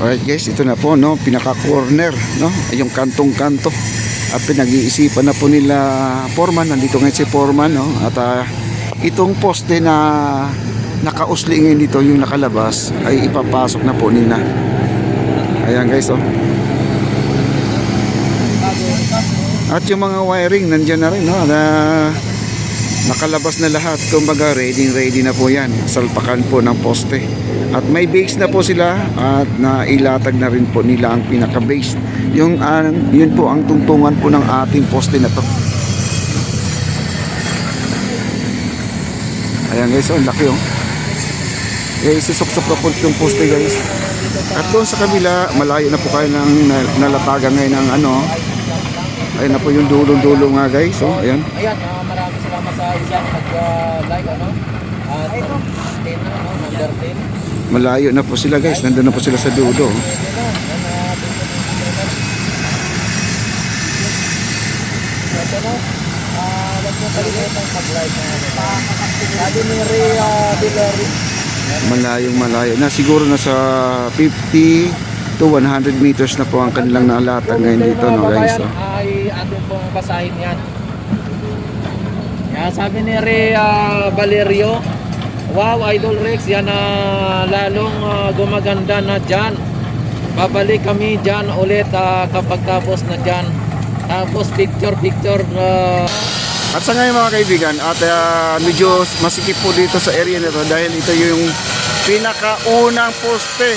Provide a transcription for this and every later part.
Alright guys, ito na po, no, pinaka-corner, no, yung kantong-kanto. At pinag-iisipan na po nila foreman, nandito ngayon si foreman, no, at itong poste na nakausli ngayon dito, yung nakalabas, ay ipapasok na po nila. Ayan guys, oh. At yung mga wiring nandyan na rin, no, na nakalabas na lahat. Kumbaga ready na po yan, salpakan po ng poste. At may base na po sila at nailatag na rin po nila ang pinaka base. Yun po ang tungtungan po ng ating poste na to. Ayan guys, oh, laki, oh. Guys, isuksok na po yung poste guys. At doon sa kabila, malayo na po kayo ng nalatagan ngayon ng ano. Ayan na po yung dulo-dulo nga guys, oh. Ayan. Ayan, maraming salamat sa isang nag-like, ano. At 10, ano, number 10. Malayo na po sila guys, nandun na po sila sa dulo. Malayo na, siguro nasa 50 to 100 meters na po ang kanilang nalatag ngayon dito, no guys. Ay ano pong basahin yan. Yan, sabi ni Ray Valerio, wow, Idol Rex, yan na lalong gumaganda na dyan. Babalik kami dyan ulit kapag tapos na dyan. Tapos picture. At sa ngayon mga kaibigan, at medyo masikip po dito sa area nito dahil ito yung pinakaunang poste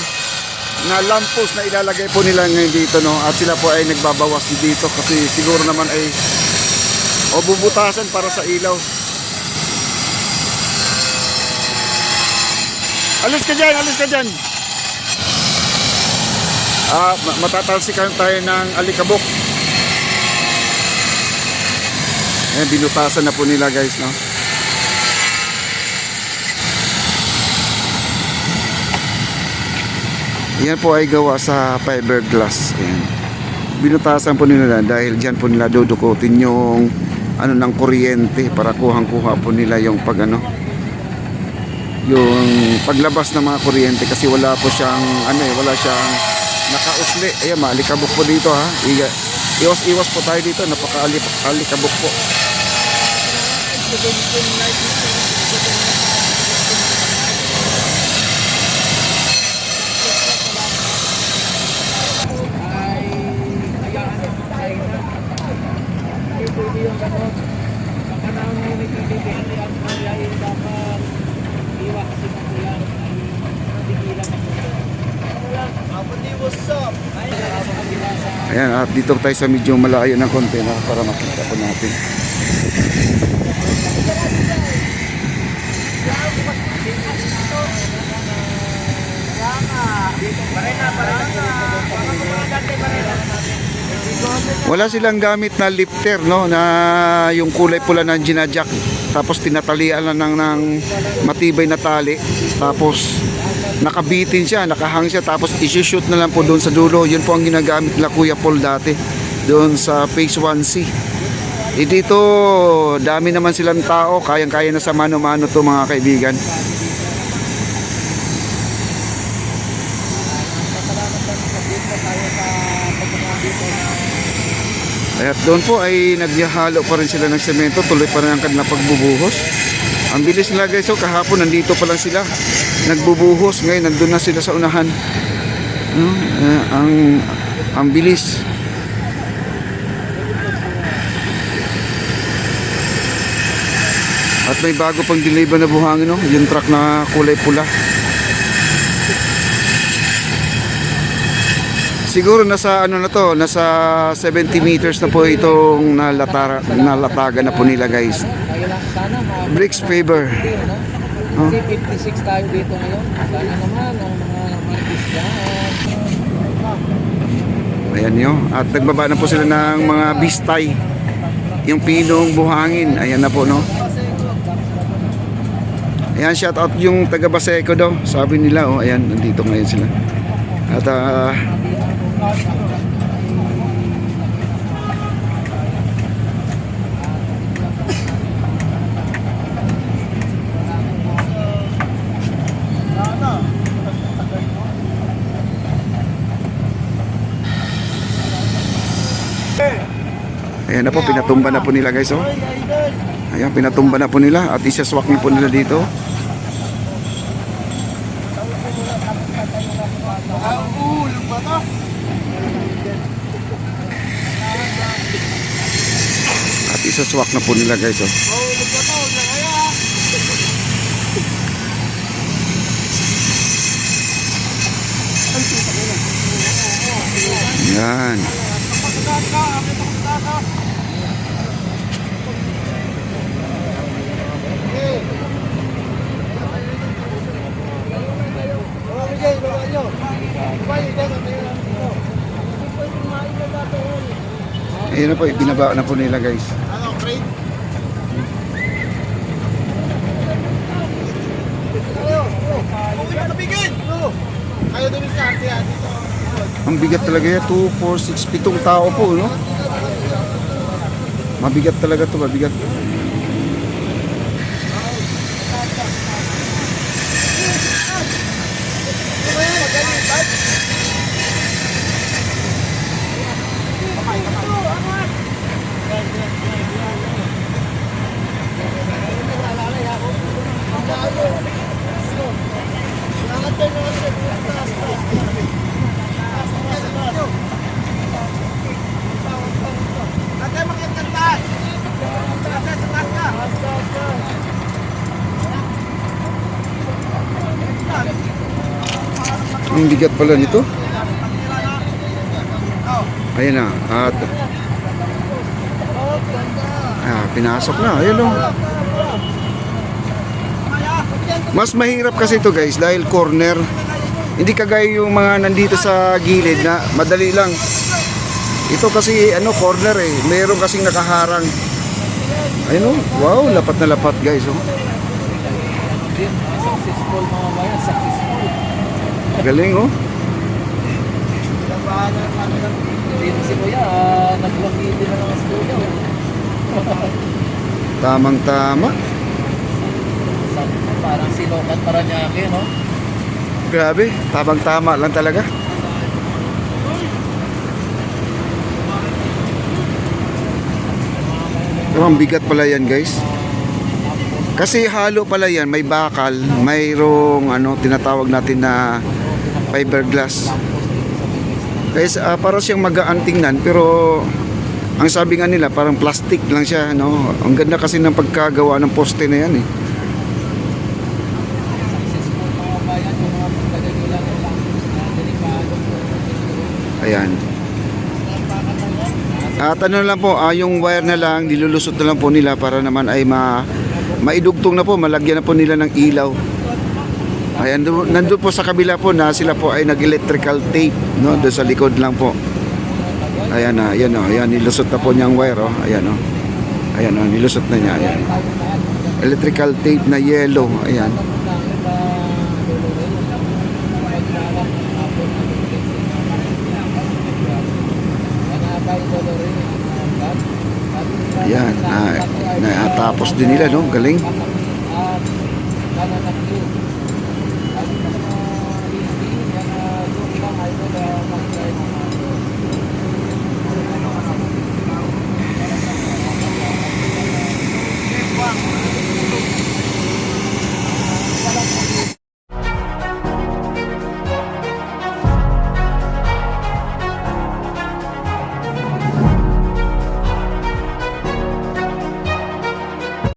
na lamppost na ilalagay po nila ngayon dito, no. At sila po ay nagbabawas dito kasi siguro naman ay bubutasan para sa ilaw. Alis ka dyan. Matatalsikan tayo ng alikabok. Ayan, binutasan na po nila guys, no. Yan po ay gawa sa fiberglass. Ayan. Binutasan po nila dahil dyan po nila dudukutin yung ano ng kuryente para kuhang-kuha po nila yung yung paglabas ng mga kuryente kasi wala po siyang wala siyang nakausli. Ayan, maalikabok po dito, ha. Iwas po tayo dito, napaka-alikabok po. Ayan, at dito tayo sa medyo malayo ng konti na para makita po natin. Wala silang gamit na lifter, no, na yung kulay pula na ginadjak, tapos tinatalian lang ng matibay na tali, tapos nakabitin siya, nakahang siya, tapos isi-shoot na lang po doon sa dulo. Yun po ang ginagamit nila Kuya Paul dati doon sa Phase 1C. Dito dami naman silang tao, kayang-kaya na sa mano-mano to mga kaibigan. At doon po ay naghahalo pa rin sila ng semento, tuloy pa rin ang kanilang pagbubuhos. Ang bilis nila guys, so kahapon nandito pa lang sila nagbubuhos, ngayon nandun na sila sa unahan. Ang bilis. At may bago pang deliver na buhangin, no, yung truck na kulay pula. Siguro nasa na to, nasa 70 meters na po itong nalatagan na po nila guys. Bricks favor. Oh. 56 tayo dito ngayon. Sana naman ang mga markis dyan. Ayan nyo. At nagbaba na po sila ng mga bistay. Yung pinong buhangin. Ayan na po, no. Ayan, shout out yung taga Baseco daw. Sabi nila, oh, ayan, nandito ngayon sila. At Ayan na po, pinatumba na po nila guys, oh. Ayan, pinatumba na po nila at isaswak na po nila dito. At isaswak na po nila guys, oh. Yan. Ayun na po, ibinaba na po nila guys. Ang bigat talaga yan, 2, 4, 6, 7 tao po, no? Mabigat talaga to, mabigat. Ang bigat pala nito. Ayan na. At pinasok na. Ayan o. Mas mahirap kasi ito guys dahil corner. Hindi kagaya yung mga nandito sa gilid na madali lang. Ito kasi ano, corner eh. Meron kasing nakaharang. Ayun o. Wow, lapat na lapat guys oh. Successful mga bayan, successful. Galing oh. Dito si Kuya, nag-graffiti na ng studio. Tamang tama. Parang silokat Paranaque, no? Grabe, tamang tama lang talaga. Oh, ang bigat pala yan guys. Kasi halo pala yan, may bakal, mayroong ano, tinatawag natin na fiberglass. Guys, para siyang magaan tingnan pero ang sabi nga nila parang plastic lang siya, no? Ang ganda kasi ng pagkagawa ng poste na yan eh. Ayan. At ano lang po, yung wire na lang, nilulusot na lang po nila para naman ay maidugtong na po, malagyan na po nila ng ilaw. Ayan, nandun po sa kabila po na sila po ay nag-electrical tape, no? Doon sa likod lang po. Ayan na, ayan o, ayan, nilusot na po niyang wire, oh. Ayan o. Ayan o, nilusot na niya, ayan. Electrical tape na yellow, ayan. Ayan, natapos din nila, no? Galing.